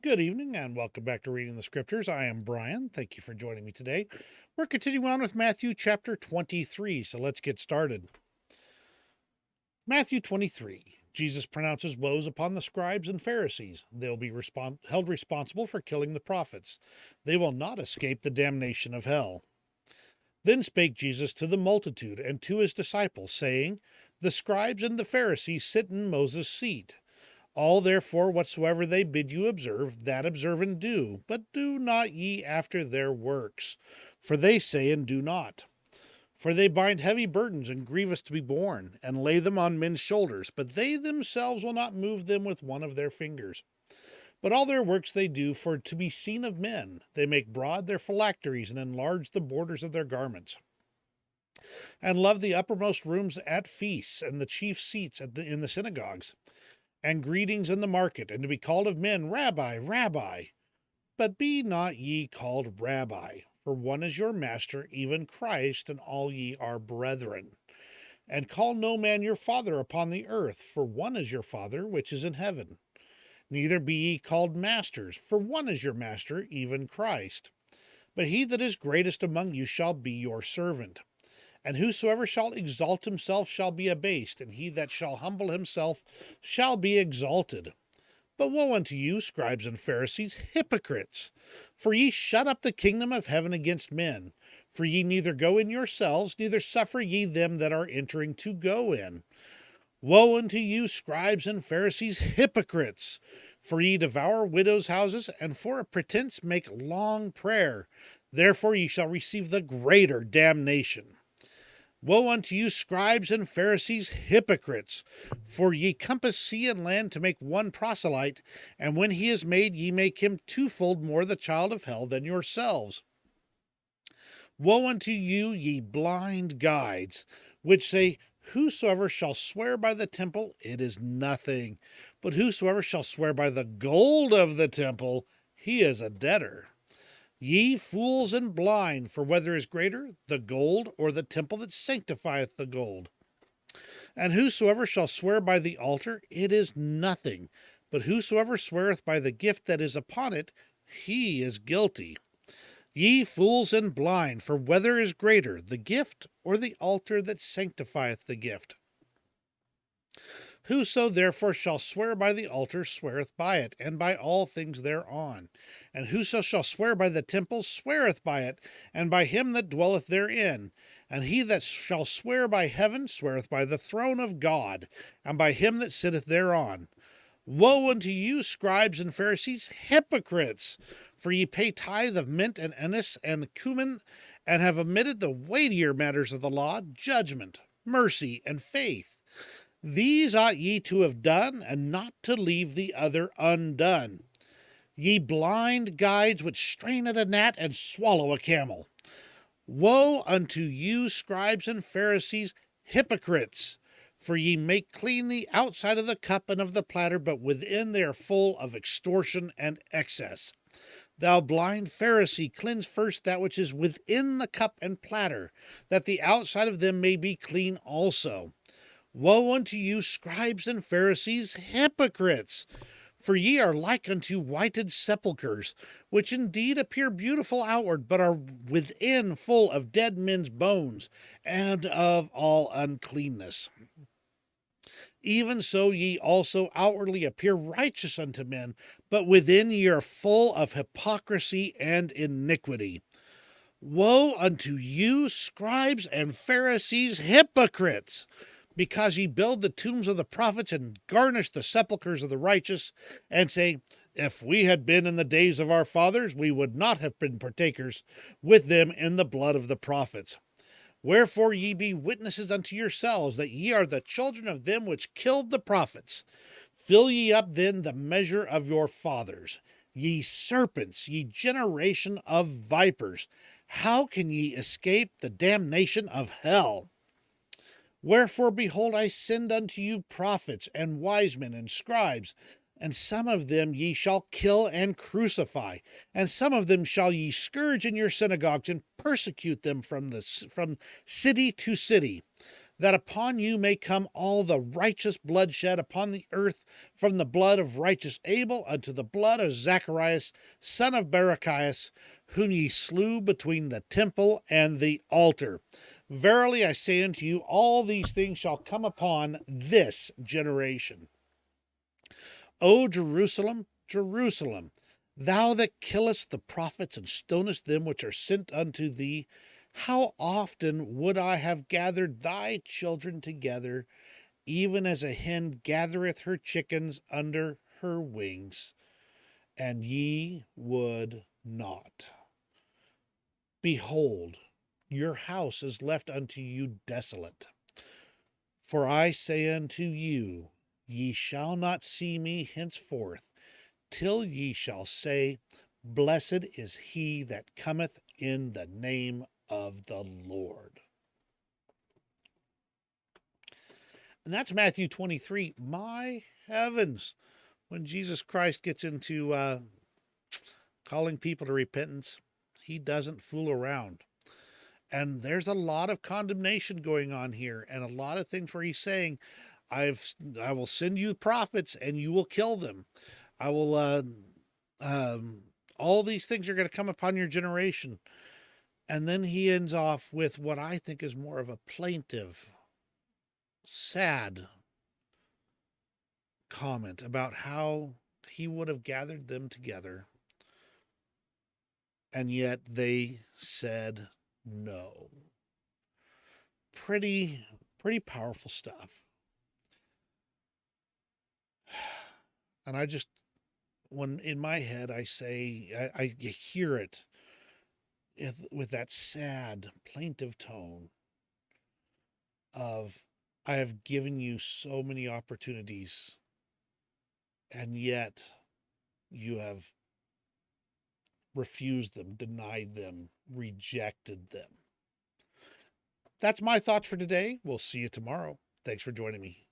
Good evening and welcome back to Reading the Scriptures. I am Brian. Thank you for joining me today. We're continuing on with Matthew chapter 23, so let's get started. Matthew 23. Jesus pronounces woes upon the scribes and Pharisees. They'll be held responsible for killing the prophets. They will not escape the damnation of hell. Then spake Jesus to the multitude and to his disciples, saying, The scribes and the Pharisees sit in Moses' seat. All therefore whatsoever they bid you observe, that observe and do, but do not ye after their works. For they say and do not. For they bind heavy burdens and grievous to be borne, and lay them on men's shoulders, but they themselves will not move them with one of their fingers. But all their works they do for to be seen of men. They make broad their phylacteries, and enlarge the borders of their garments, and love the uppermost rooms at feasts, and the chief seats in the synagogues, and greetings in the market, and to be called of men, Rabbi, Rabbi. But be not ye called Rabbi, for one is your master, even Christ, and all ye are brethren. And call no man your father upon the earth, for one is your Father which is in heaven. Neither be ye called masters, for one is your master, even Christ. But he that is greatest among you shall be your servant. And whosoever shall exalt himself shall be abased, and he that shall humble himself shall be exalted. But woe unto you, scribes and Pharisees, hypocrites! For ye shut up the kingdom of heaven against men. For ye neither go in yourselves, neither suffer ye them that are entering to go in. Woe unto you, scribes and Pharisees, hypocrites! For ye devour widows' houses, and for a pretense make long prayer. Therefore ye shall receive the greater damnation. Woe unto you, scribes and Pharisees, hypocrites! For ye compass sea and land to make one proselyte, and when he is made, ye make him twofold more the child of hell than yourselves. Woe unto you, ye blind guides, which say, Whosoever shall swear by the temple, it is nothing. But whosoever shall swear by the gold of the temple, he is a debtor. Ye fools and blind, for whether is greater, the gold or the temple that sanctifieth the gold? And whosoever shall swear by the altar, it is nothing. But whosoever sweareth by the gift that is upon it, he is guilty. Ye fools and blind, for whether is greater, the gift or the altar that sanctifieth the gift? Whoso therefore shall swear by the altar sweareth by it, and by all things thereon. And whoso shall swear by the temple sweareth by it, and by him that dwelleth therein. And he that shall swear by heaven sweareth by the throne of God, and by him that sitteth thereon. Woe unto you, scribes and Pharisees, hypocrites! For ye pay tithe of mint and anise and cumin, and have omitted the weightier matters of the law, judgment, mercy, and faith. These ought ye to have done, and not to leave the other undone. Ye blind guides, which strain at a gnat and swallow a camel. Woe unto you, scribes and Pharisees, hypocrites! For ye make clean the outside of the cup and of the platter, but within they are full of extortion and excess. Thou blind Pharisee, cleanse first that which is within the cup and platter, that the outside of them may be clean also. Woe unto you, scribes and Pharisees, hypocrites! For ye are like unto whited sepulchres, which indeed appear beautiful outward, but are within full of dead men's bones, and of all uncleanness. Even so ye also outwardly appear righteous unto men, but within ye are full of hypocrisy and iniquity. Woe unto you, scribes and Pharisees, hypocrites! Because ye build the tombs of the prophets and garnish the sepulchres of the righteous, and say, If we had been in the days of our fathers, we would not have been partakers with them in the blood of the prophets. Wherefore ye be witnesses unto yourselves that ye are the children of them which killed the prophets. Fill ye up then the measure of your fathers. Ye serpents, ye generation of vipers, how can ye escape the damnation of hell? Wherefore, behold, I send unto you prophets, and wise men, and scribes, and some of them ye shall kill and crucify, and some of them shall ye scourge in your synagogues, and persecute them from city to city, that upon you may come all the righteous blood shed upon the earth, from the blood of righteous Abel unto the blood of Zacharias, son of Barachias, whom ye slew between the temple and the altar. Verily I say unto you, all these things shall come upon this generation. O Jerusalem, Jerusalem, thou that killest the prophets and stonest them which are sent unto thee, how often would I have gathered thy children together, even as a hen gathereth her chickens under her wings, and ye would not. Behold, your house is left unto you desolate. For I say unto you, ye shall not see me henceforth, till ye shall say, Blessed is he that cometh in the name of the Lord. And that's Matthew 23. My heavens, when Jesus Christ gets into calling people to repentance, he doesn't fool around. And there's a lot of condemnation going on here, and a lot of things where he's saying, I will send you prophets and you will kill them. I will all these things are going to come upon your generation. And then he ends off with what I think is more of a plaintive, sad comment about how he would have gathered them together, and yet they said no. Pretty powerful stuff. And I just, when in my head I say, I hear it with that sad, plaintive tone of, I have given you so many opportunities, and yet you have refused them, denied them, rejected them. That's my thoughts for today. We'll see you tomorrow. Thanks for joining me.